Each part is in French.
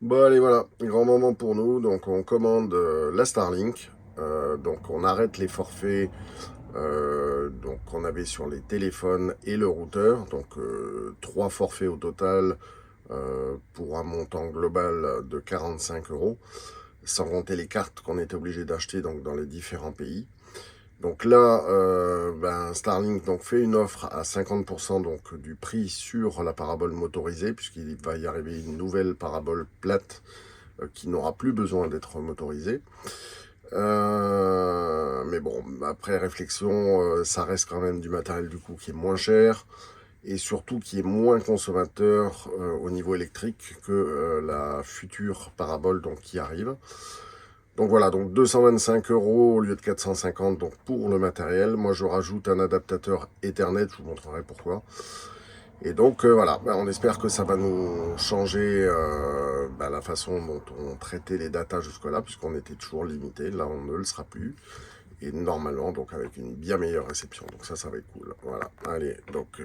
Bon allez voilà, grand moment pour nous, donc on commande la Starlink, donc on arrête les forfaits donc qu'on avait sur les téléphones et le routeur, donc trois forfaits au total pour un montant global de 45 euros, sans compter les cartes qu'on était obligé d'acheter donc dans les différents pays. Donc là, Starlink donc, fait une offre à 50% donc, du prix sur la parabole motorisée, puisqu'il va y arriver une nouvelle parabole plate qui n'aura plus besoin d'être motorisée. Mais bon, après réflexion, ça reste quand même du matériel du coup qui est moins cher et surtout qui est moins consommateur au niveau électrique que la future parabole donc, qui arrive. Donc voilà, donc 225 euros au lieu de 450 donc pour le matériel. Moi je rajoute un adaptateur Ethernet, je vous montrerai pourquoi. Et donc voilà, on espère que ça va nous changer la façon dont on traitait les datas jusque-là, puisqu'on était toujours limité. Là on ne le sera plus. Et normalement donc avec une bien meilleure réception. Donc ça va être cool. Voilà, allez, donc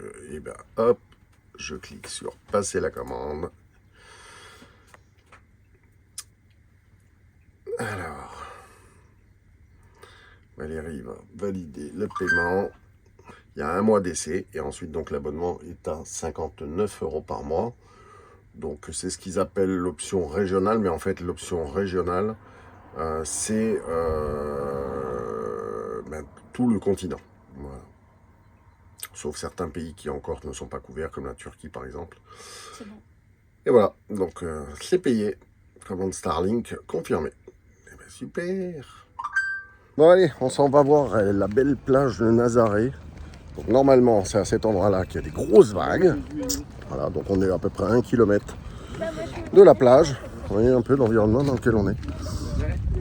hop, je clique sur passer la commande. Alors, Valérie va valider le paiement. Il y a un mois d'essai et ensuite donc l'abonnement est à 59 euros par mois. Donc c'est ce qu'ils appellent l'option régionale, mais en fait l'option régionale c'est tout le continent. Voilà. Sauf certains pays qui encore ne sont pas couverts, comme la Turquie par exemple. C'est bon. Et voilà, donc c'est payé. Commande Starlink confirmée. Eh ben, super. Bon allez, on s'en va voir la belle plage de Nazaré. Donc normalement, c'est à cet endroit-là qu'il y a des grosses vagues. Voilà, donc on est à peu près à 1 km de la plage. Vous voyez un peu l'environnement dans lequel on est.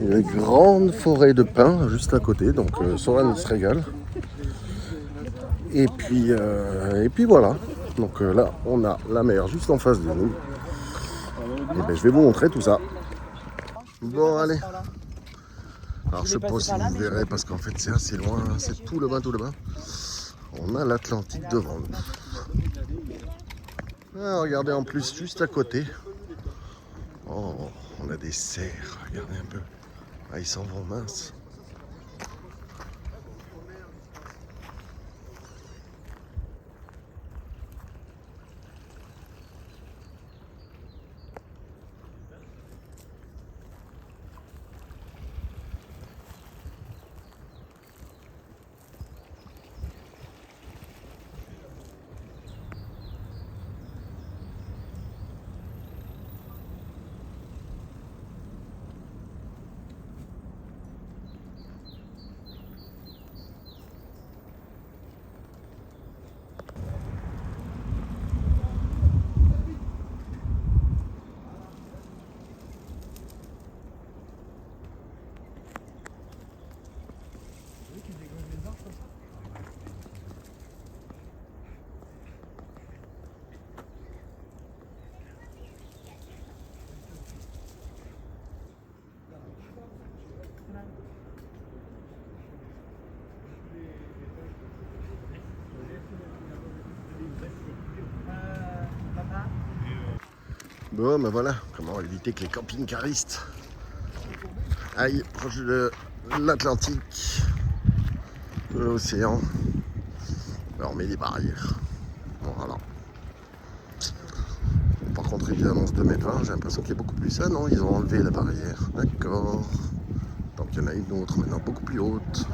Il y a une grande forêt de pins juste à côté, donc Soren se régale. Et puis voilà. Donc là, on a la mer juste en face de nous. Et ben, je vais vous montrer tout ça. Bon, allez. Alors je sais pas si vous verrez parce qu'en fait c'est assez loin, c'est tout le bas. On a l'Atlantique devant nous. Ah, regardez en plus juste à côté. Oh, on a des cerfs, regardez un peu. Ah, ils s'en vont minces. Bon, ben voilà, comment éviter que les camping-caristes aillent proche de l'Atlantique, de l'océan. Alors on met des barrières. Bon, voilà. Par contre, ils annoncent 2,20 m, j'ai l'impression qu'il y a beaucoup plus. Ah non, ils ont enlevé la barrière. D'accord. Donc il y en a une autre maintenant beaucoup plus haute.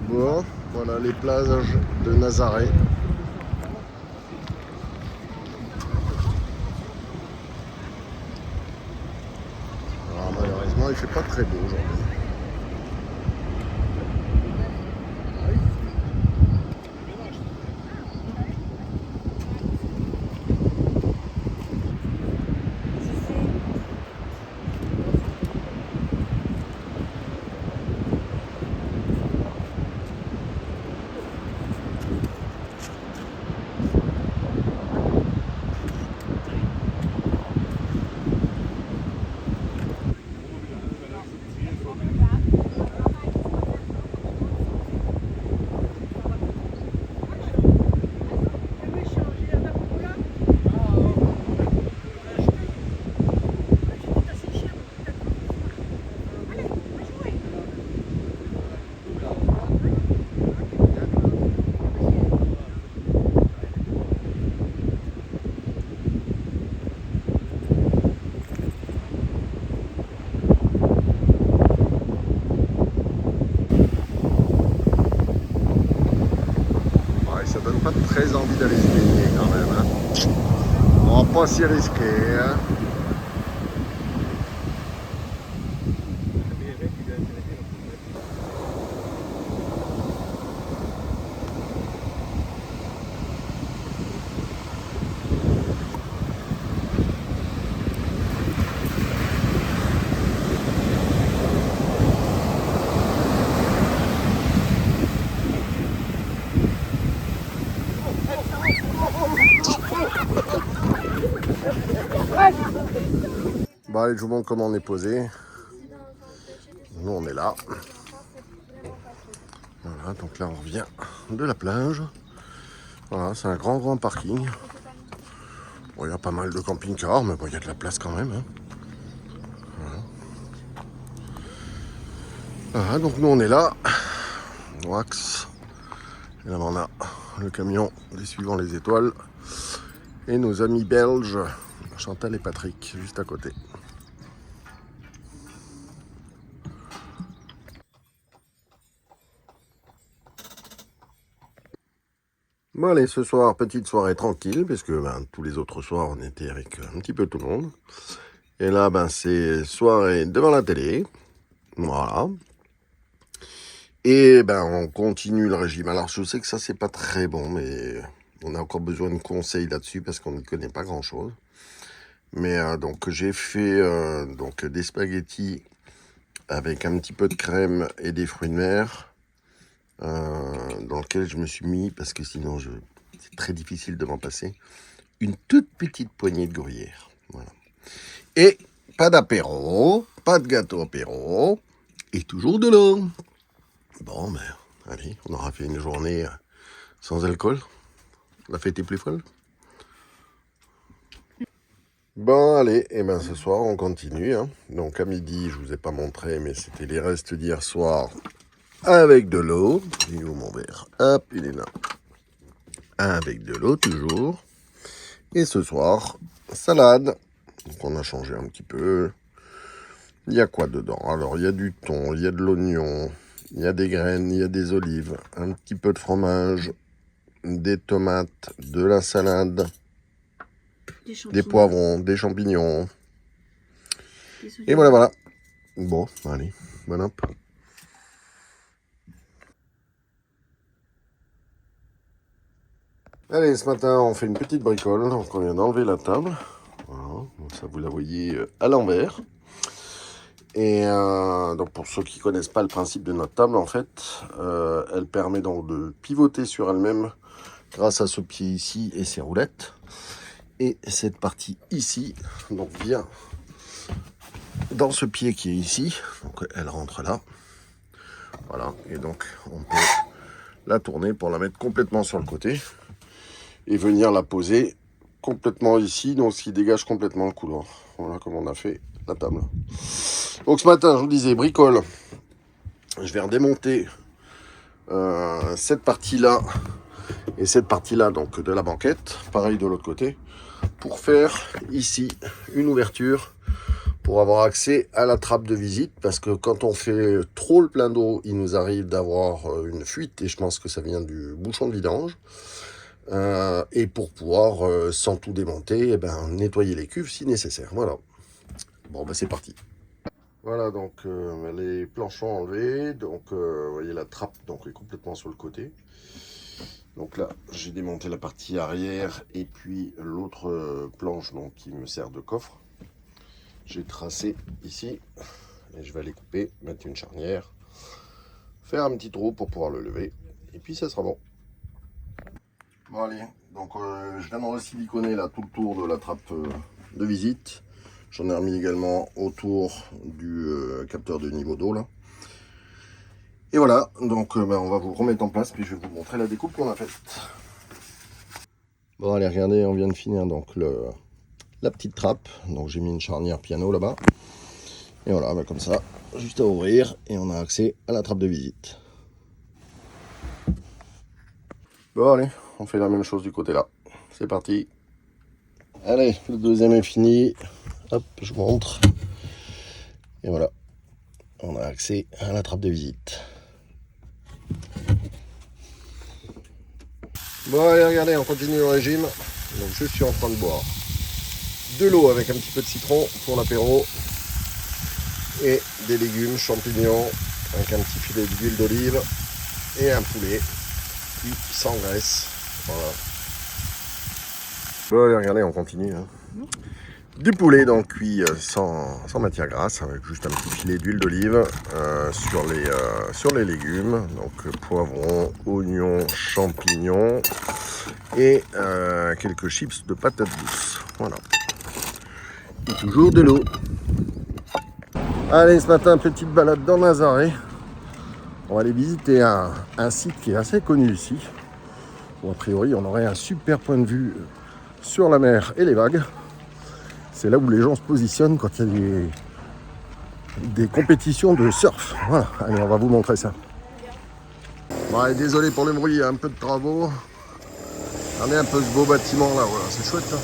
Bon, voilà les plages de Nazaré. Alors malheureusement, il fait pas très beau aujourd'hui. très envie d'aller se baigner quand même. Hein. On va pas s'y risquer. Hein. Bon allez, je vous montre comment on est posé. Nous on est là. Voilà, donc là on revient de la plage. Voilà, c'est un grand parking. Bon, il y a pas mal de camping-cars, mais bon, il y a de la place quand même. Hein. Voilà, donc nous on est là. Wax. Et là on a le camion des Suivants les Étoiles. Et nos amis belges, Chantal et Patrick, juste à côté. Bon allez, ce soir, petite soirée tranquille, puisque tous les autres soirs, on était avec un petit peu tout le monde. Et là, c'est soirée devant la télé. Voilà. Et on continue le régime. Alors, je sais que ça, c'est pas très bon, mais on a encore besoin de conseils là-dessus, parce qu'on n'y connaît pas grand-chose. Mais donc, j'ai fait des spaghettis avec un petit peu de crème et des fruits de mer. Dans lequel je me suis mis, parce que sinon c'est très difficile de m'en passer, une toute petite poignée de gruyère. Voilà. Et pas d'apéro, pas de gâteau apéro, et toujours de l'eau. Bon, allez, on aura fait une journée sans alcool. La fête est plus folle. Bon, allez, et ce soir, on continue. Hein. Donc, à midi, je vous ai pas montré, mais c'était les restes d'hier soir. Avec de l'eau. Il est où mon verre? Hop, il est là. Avec de l'eau toujours. Et ce soir, salade. Donc on a changé un petit peu. Il y a quoi dedans? Alors il y a du thon, il y a de l'oignon, il y a des graines, il y a des olives, un petit peu de fromage, des tomates, de la salade, des poivrons, des champignons. Et voilà. Bon, allez, bon hop. Allez, ce matin, on fait une petite bricole. Donc, on vient d'enlever la table. Voilà, donc ça, vous la voyez à l'envers. Et donc, pour ceux qui ne connaissent pas le principe de notre table, en fait, elle permet donc de pivoter sur elle-même grâce à ce pied ici et ces roulettes. Et cette partie ici, donc, vient dans ce pied qui est ici. Donc, elle rentre là. Voilà. Et donc, on peut la tourner pour la mettre complètement sur le côté. Et venir la poser complètement ici, donc ce qui dégage complètement le couloir. Voilà comme on a fait la table. Donc ce matin, je vous disais, bricole. Je vais redémonter cette partie-là et cette partie-là, donc de la banquette. Pareil de l'autre côté. Pour faire ici une ouverture pour avoir accès à la trappe de visite. Parce que quand on fait trop le plein d'eau, il nous arrive d'avoir une fuite. Et je pense que ça vient du bouchon de vidange. Et pour pouvoir, sans tout démonter, nettoyer les cuves si nécessaire. Voilà. Bon, c'est parti. Voilà, donc les planchons enlevés. Donc, vous voyez, la trappe donc, est complètement sur le côté. Donc là, j'ai démonté la partie arrière et puis l'autre planche donc, qui me sert de coffre. J'ai tracé ici et je vais aller couper, mettre une charnière, faire un petit trou pour pouvoir le lever. Et puis, ça sera bon. Bon allez, donc je viens de resiliconer là tout le tour de la trappe de visite. J'en ai remis également autour du capteur de niveau d'eau là. Et voilà, donc on va vous remettre en place puis je vais vous montrer la découpe qu'on a faite. Bon allez, regardez, on vient de finir donc la petite trappe. Donc j'ai mis une charnière piano là-bas. Et voilà, comme ça, juste à ouvrir et on a accès à la trappe de visite. Bon allez, on fait la même chose du côté là. C'est parti. Allez, le deuxième est fini. Hop, je montre. Et voilà, on a accès à la trappe de visite. Bon allez, regardez, on continue le régime. Donc je suis en train de boire de l'eau avec un petit peu de citron pour l'apéro et des légumes, champignons avec un petit filet d'huile d'olive et un poulet cuit sans graisse. Voilà. Bon allez, regardez, on continue. Hein. Du poulet donc cuit sans matière grasse avec juste un petit filet d'huile d'olive sur les légumes, donc poivrons, oignons, champignons et quelques chips de patates douces. Voilà. Et toujours de l'eau. Allez, ce matin, petite balade dans Nazaré. On va aller visiter un site qui est assez connu ici. Bon, a priori, on aurait un super point de vue sur la mer et les vagues. C'est là où les gens se positionnent quand il y a des compétitions de surf. Voilà, allez, on va vous montrer ça. Bon, allez, désolé pour le bruit, il y a un peu de travaux. Regardez un peu ce beau bâtiment là, voilà, c'est chouette ça.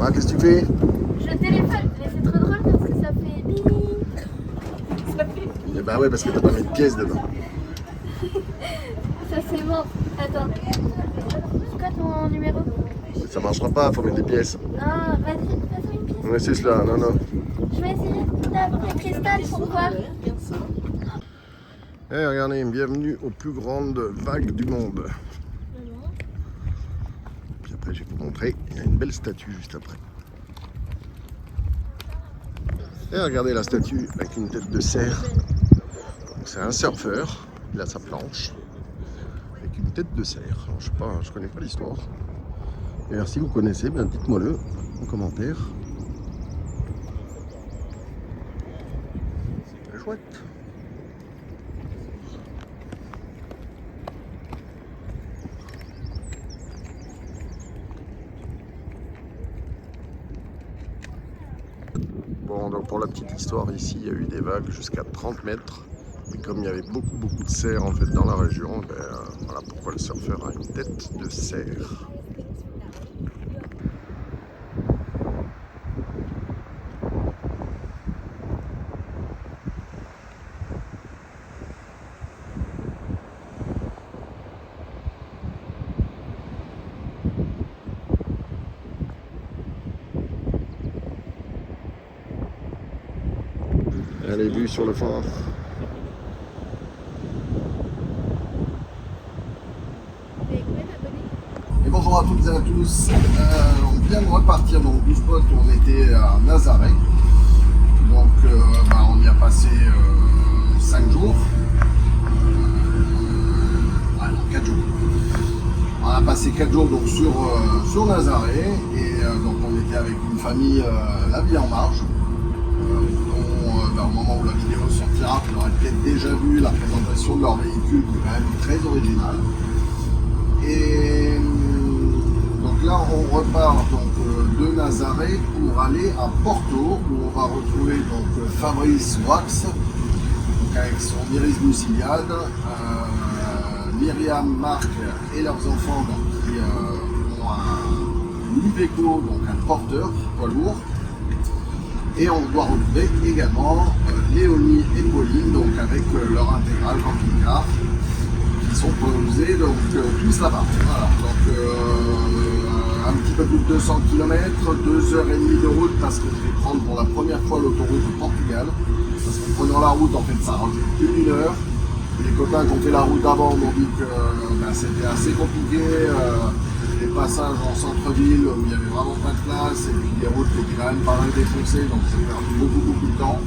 Ah, qu'est-ce que tu fais? Je téléphone, mais c'est trop drôle parce que ça fait bini. Ça fait bini. Eh ben ouais, parce que t'as pas mis de pièces dedans. Ça c'est bon. Attends. C'est quoi ton numéro? Ça marchera pas, faut mettre des pièces. Non, vas-y, fais-toi une pièce. Ouais, c'est cela, non, non. Je vais essayer d'avoir les cristals pour voir. Eh, regardez, bienvenue aux plus grandes vagues du monde. Puis après, je vais vous montrer, il y a une belle statue juste après. Et regardez la statue avec une tête de cerf. C'est un surfeur, il a sa planche avec une tête de cerf. Alors, je sais pas, je connais pas l'histoire. D'ailleurs, si vous connaissez, ben, dites-moi-le en commentaire. C'est chouette. Bon, donc pour la petite histoire, ici, il y a eu des vagues jusqu'à 30 mètres. Et comme il y avait beaucoup de cerfs en fait dans la région, ben, voilà pourquoi le surfeur a une tête de cerf. Les vues sur le fond. Et bonjour à toutes et à tous. On vient de repartir donc, du spot où on était à Nazaré. Donc on y a passé 5 jours. 4 jours. On a passé 4 jours donc, sur Nazaré et donc on était avec une famille La Vie en Marge. Au moment où la vidéo sortira, vous aurez peut-être déjà vu la présentation de leur véhicule qui est quand même très original. Et donc là on repart donc, de Nazaré pour aller à Porto où on va retrouver donc, Fabrice Wax donc, avec son Iris Muciliade Myriam, Marc et leurs enfants donc, qui ont un Iveco, donc un porteur poids lourd. Et on doit retrouver également Léonie et Pauline, donc avec leur intégrale camping-car, qui sont posés donc tous là-bas. Voilà, donc un petit peu plus de 200 km, 2h30 de route, parce que je vais prendre pour la première fois l'autoroute au Portugal. Parce qu'en prenant la route, en fait, ça rajoute plus d'une heure. Les copains qui ont fait la route avant m'ont dit que c'était assez compliqué. Des passages en centre-ville où il y avait vraiment pas de place et puis des routes qui étaient quand même pas mal défoncées, donc c'est perdu beaucoup de temps.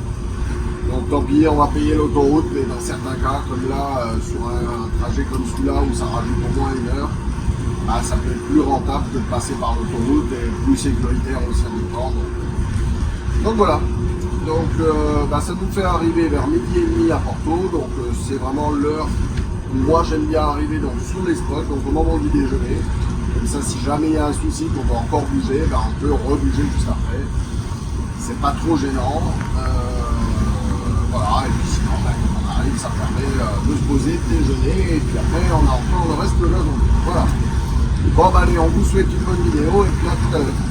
Donc tant pis, on va payer l'autoroute, mais dans certains cas, comme là, sur un trajet comme celui-là où ça rajoute au moins une heure, ça peut être plus rentable de passer par l'autoroute et plus sécuritaire aussi en même temps. Donc voilà. Donc ça nous fait arriver vers midi et demi à Porto, donc c'est vraiment l'heure où moi j'aime bien arriver donc, sur les spots, donc au moment du déjeuner. Comme ça, si jamais il y a un souci qu'on doit encore bouger, on peut rebouger juste après. C'est pas trop gênant. Voilà, et puis sinon, quand on arrive, ça permet de se poser, de déjeuner, et puis après, on a encore le reste de la journée. Voilà. Bon, allez, on vous souhaite une bonne vidéo, et puis à tout à l'heure.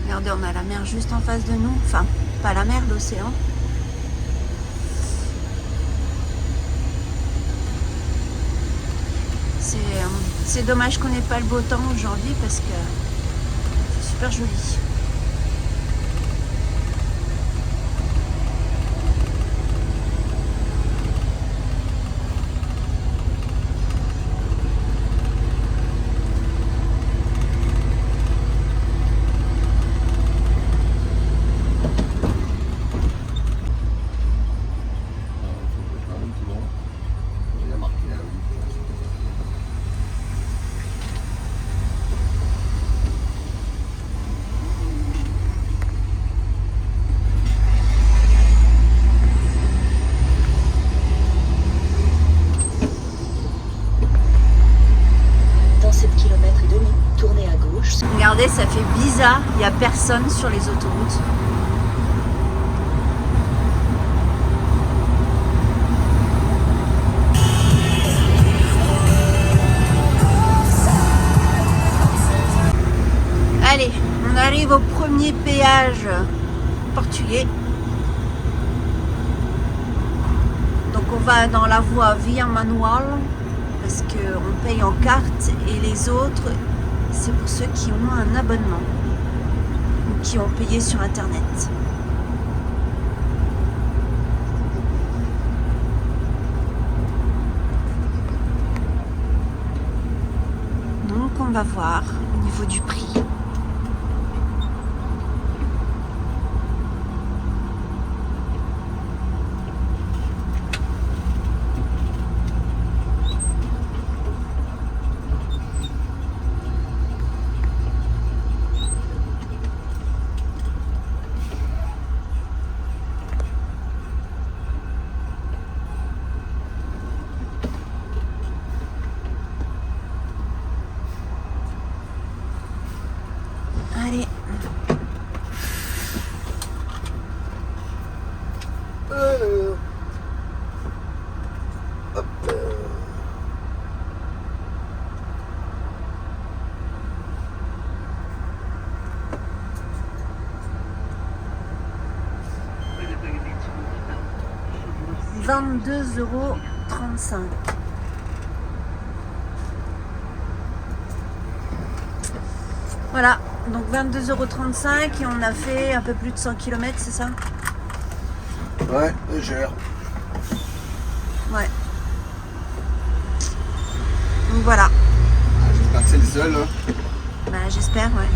Regardez, on a la mer juste en face de nous. Enfin, pas la mer, l'océan. C'est dommage qu'on n'ait pas le beau temps aujourd'hui parce que c'est super joli. Regardez, ça fait bizarre, il n'y a personne sur les autoroutes. Allez, on arrive au premier péage portugais. Donc on va dans la voie Via Manual parce qu'on paye en carte et les autres, c'est pour ceux qui ont un abonnement ou qui ont payé sur internet. Donc on va voir au niveau du prix. Allez. Hop. 22,35 €. Voilà, donc 22,35 € et on a fait un peu plus de 100 km, c'est ça? Ouais, légère. Ouais. Donc voilà. J'espère que c'est le seul. Bah j'espère, ouais.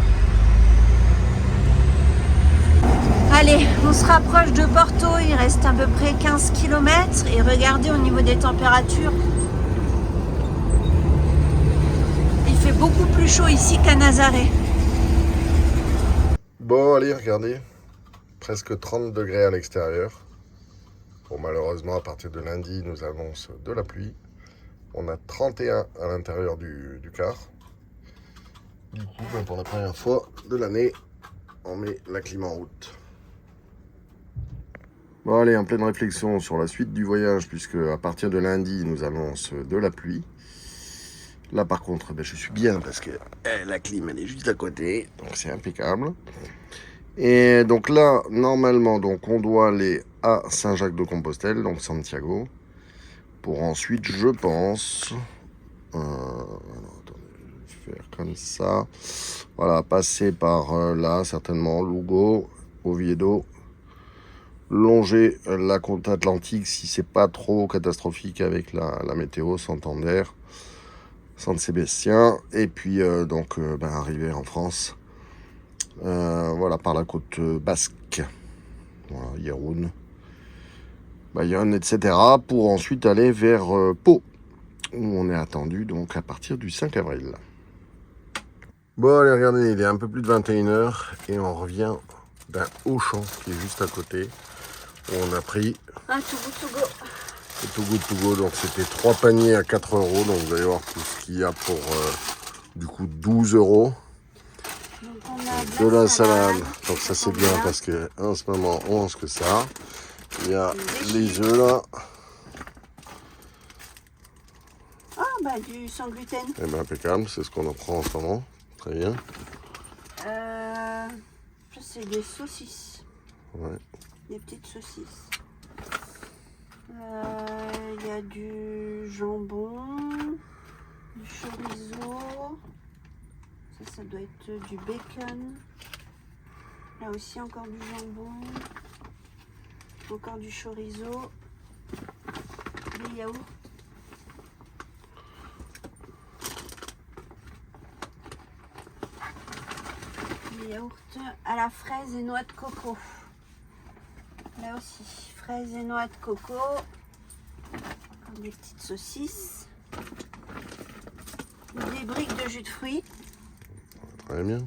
Allez, on se rapproche de Porto, il reste à peu près 15 km et regardez au niveau des températures. Il fait beaucoup plus chaud ici qu'à Nazaré. Bon, allez, regardez. Presque 30 degrés à l'extérieur. Bon, malheureusement, à partir de lundi, nous annonce de la pluie. On a 31 à l'intérieur du car. Du coup, pour la première fois de l'année, on met la clim en route. Bon allez, en pleine réflexion sur la suite du voyage, puisque à partir de lundi, ils nous annoncent de la pluie. Là par contre, je suis bien parce que la clim elle est juste à côté, donc c'est impeccable. Et donc là, normalement, donc on doit aller à Saint-Jacques-de-Compostelle, donc Santiago, pour ensuite, je pense, alors, attendez, je vais faire comme ça, voilà, passer par là, certainement, Lugo, Oviedo, longer la côte atlantique si c'est pas trop catastrophique avec la météo, Santander, San Sébastien, et puis arriver en France, voilà, par la côte basque, voilà, Yeroun, Bayonne, etc., pour ensuite aller vers Pau, où on est attendu donc à partir du 5 avril. Bon, allez, regardez, il est un peu plus de 21h et on revient d'un Auchan qui est juste à côté, où on a pris un Too Good To Go. le Too Good To Go, donc c'était 3 paniers à 4 €, donc vous allez voir tout ce qu'il y a pour du coup 12 €. Donc on a de la salade, donc ça c'est bien parce que en ce moment on mange que ça. Il y a les œufs là. Ah bah du sans gluten. Et bien impeccable, c'est ce qu'on en prend en ce moment. Très bien. Ça c'est des saucisses. Ouais. Des petites saucisses. Il y a du jambon, du chorizo. Ça doit être du bacon. Là aussi encore du jambon. Encore du chorizo. Des yaourts. Des yaourts à la fraise et noix de coco. Là aussi, fraises et noix de coco. Des petites saucisses. Des briques de jus de fruits. Très bien.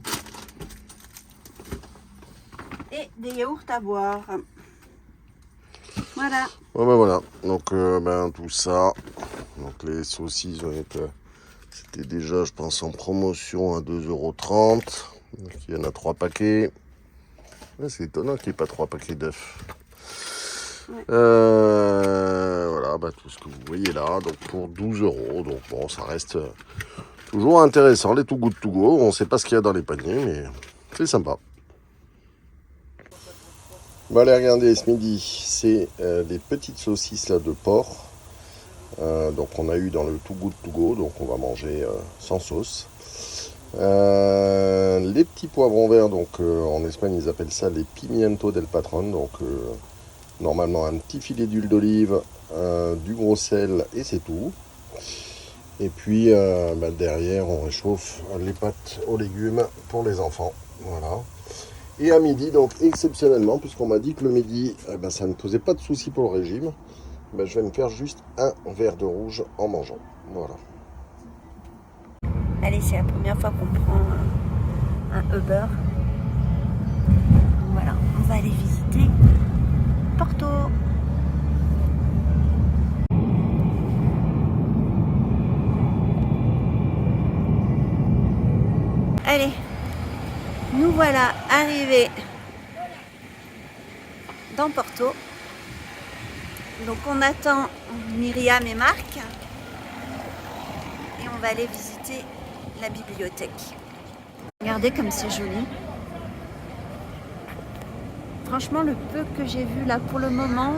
Et des yaourts à boire. Voilà. Ouais, ben voilà, donc tout ça. Donc les saucisses, c'était déjà, je pense, en promotion à 2,30 €. Donc il y en a 3 paquets. Ouais, c'est étonnant qu'il n'y ait pas 3 paquets d'œufs. Ouais. Voilà, tout ce que vous voyez là, donc pour 12 €. Donc bon, ça reste toujours intéressant, les Too Good To Go. On ne sait pas ce qu'il y a dans les paniers, mais c'est sympa. Bon, allez, regardez, ce midi, c'est des petites saucisses là, de porc. Donc on a eu dans le Too Good To Go, donc on va manger sans sauce. Les petits poivrons verts, donc en Espagne ils appellent ça les pimientos del patron, donc normalement un petit filet d'huile d'olive, du gros sel et c'est tout. Et puis derrière on réchauffe les pâtes aux légumes pour les enfants, voilà. Et à midi, donc exceptionnellement, puisqu'on m'a dit que le midi ça ne posait pas de soucis pour le régime, je vais me faire juste un verre de rouge en mangeant, voilà. Allez, c'est la première fois qu'on prend un Uber. Voilà, on va aller visiter Porto. Allez, nous voilà arrivés dans Porto. Donc on attend Myriam et Marc. Et on va aller visiter la bibliothèque. Regardez comme c'est joli. Franchement, le peu que j'ai vu là pour le moment,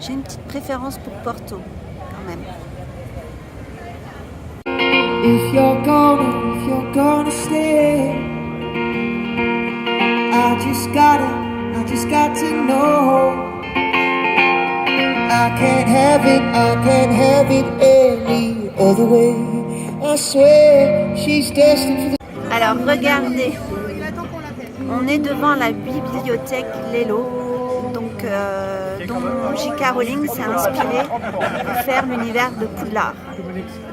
j'ai une petite préférence pour Porto, quand même. If you're gonna stay, I just got to know. I can't have it any other way. I swear she's destined for the... Alors regardez, on est devant la bibliothèque Lello, donc dont J.K. Rowling s'est inspiré pour faire l'univers de Poudlard.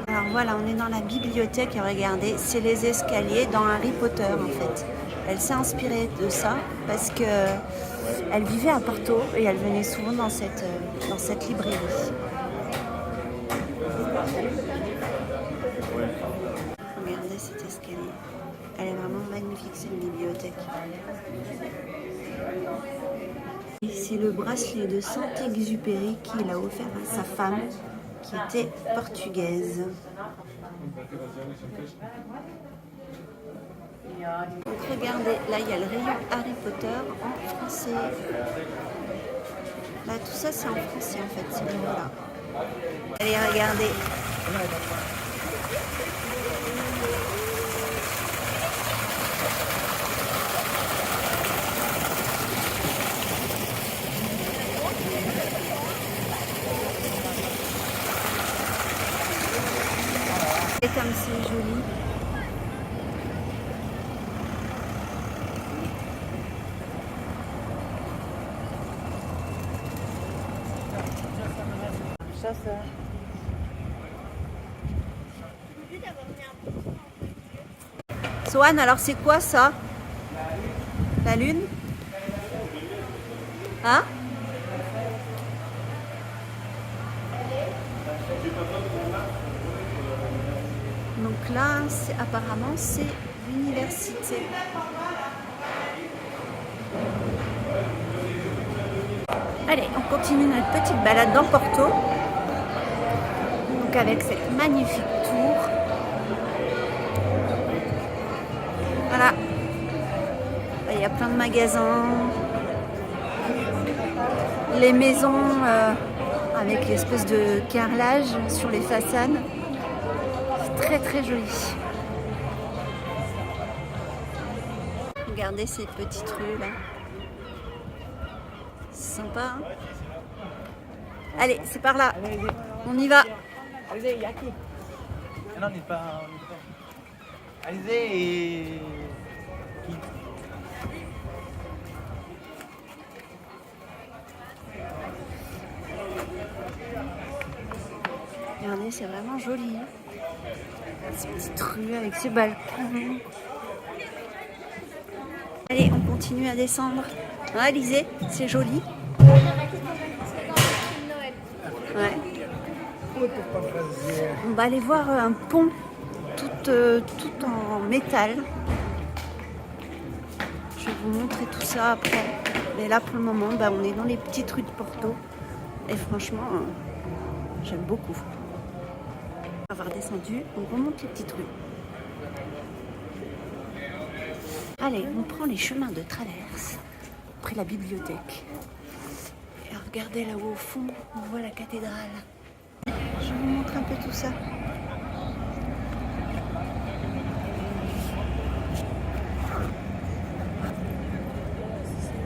Alors voilà, on est dans la bibliothèque et regardez, c'est les escaliers dans Harry Potter en fait. Elle s'est inspirée de ça parce que elle vivait à Porto et elle venait souvent dans cette librairie. Regardez cet escalier. Elle est vraiment magnifique, cette bibliothèque. C'est le bracelet de Saint-Exupéry qu'il a offert à sa femme qui était portugaise. Donc regardez, là il y a le rayon Harry Potter en français. Là tout ça c'est en français en fait, ces livres-là. Allez regardez. Et comme c'est joli. Swan, alors c'est quoi ça? La lune? Hein? Donc là, apparemment, c'est l'université. Allez, on continue notre petite balade dans Porto. Donc avec cette magnifique tour. Voilà. Il y a plein de magasins. Les maisons avec l'espèce de carrelage sur les façades. Très très joli. Regardez ces petites rues là. C'est sympa. Hein, allez, c'est par là. On y va. Allez, il y a qui? Non, on n'est pas. Allez, et. Regardez, c'est vraiment joli. Hein. Ces petites rues avec ces balcons. Allez, on continue à descendre. Ah, Alizé, c'est joli. Ouais. On va aller voir un pont tout en métal. Je vais vous montrer tout ça après. Mais là, pour le moment, on est dans les petites rues de Porto. Et franchement, j'aime beaucoup. Avoir descendu, on remonte les petites rues. Allez, on prend les chemins de traverse après la bibliothèque. Et regardez là-haut au fond, on voit la cathédrale. Je vous montre un peu tout ça.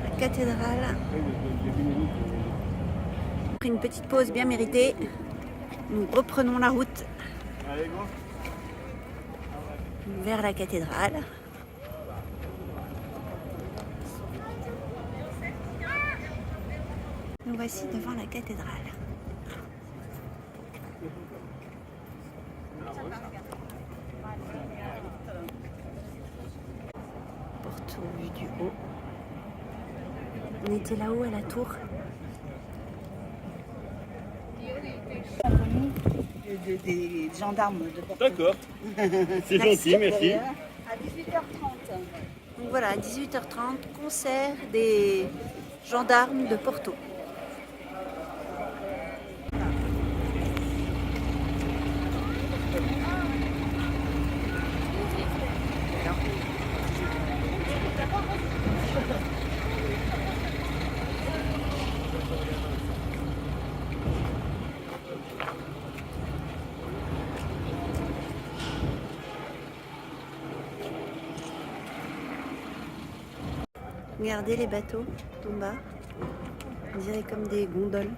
La cathédrale. Après une petite pause bien méritée, nous reprenons la route vers la cathédrale. Nous voici devant la cathédrale. Porto vue du haut. On était là-haut à la tour. Des gendarmes de Porto. D'accord. C'est gentil, merci. À 18h30. Donc voilà, à 18h30, concert des gendarmes de Porto. Regardez les bateaux en bas, on dirait comme des gondoles.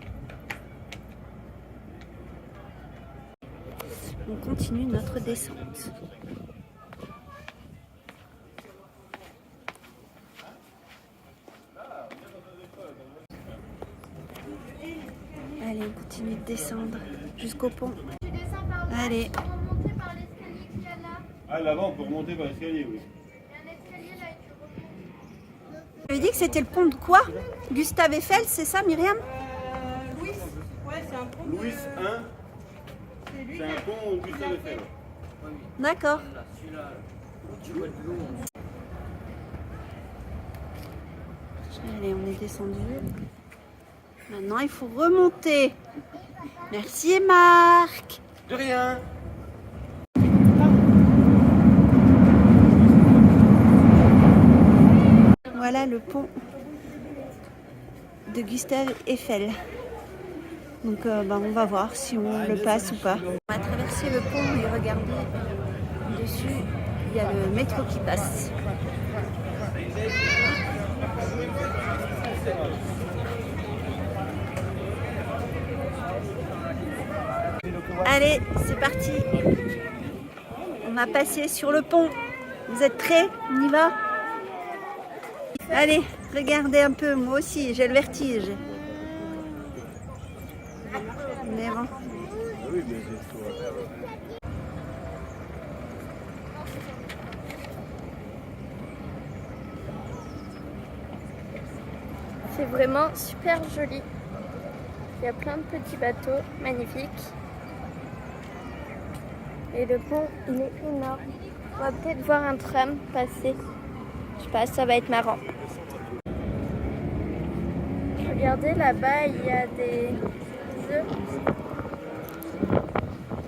On continue notre descente. Allez, on continue de descendre jusqu'au pont. Tu descends par là, Allez. tu peux remonter par l'escalier qu'il y a là. Ah, là-bas, on peut remonter par l'escalier, oui. Il y a un escalier là et tu remontes. Tu avais dit que c'était le pont de quoi? Gustave Eiffel, c'est ça, Myriam? Louis, ouais, c'est un pont. Louis I, c'est un pont Gustave Eiffel. D'accord. Allez, on est descendu. Maintenant, il faut remonter. Merci Marc. De rien. Voilà le pont de Gustave Eiffel. Donc on va voir si on le passe ou pas. On va traverser le pont et regardez dessus, il y a le métro qui passe. Allez, c'est parti. On va passer sur le pont. Vous êtes prêts? On y va? Allez, regardez un peu, moi aussi, j'ai le vertige. Mais bon. C'est vraiment super joli. Il y a plein de petits bateaux magnifiques. Et le pont, il est énorme. On va peut-être voir un tram passer. Je sais pas, ça va être marrant. Regardez là-bas, il y a des œufs.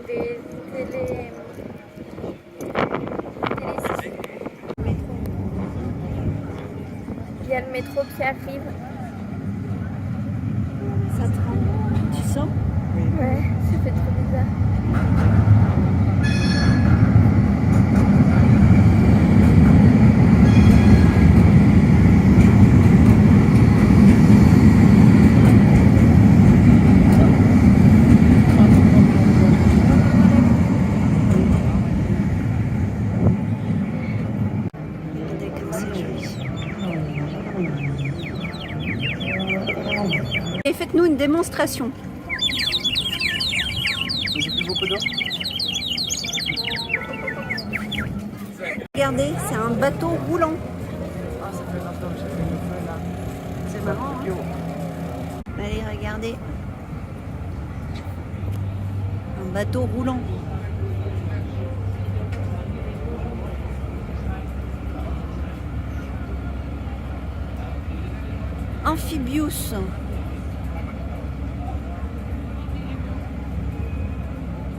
Des télé... Il y a le métro qui arrive. Ça tremble. Tu sens? Ouais, ça fait trop bizarre. Et faites-nous une démonstration. Regardez, c'est un bateau roulant. C'est marrant. Hein? Allez, regardez. Un bateau roulant. Amphibious.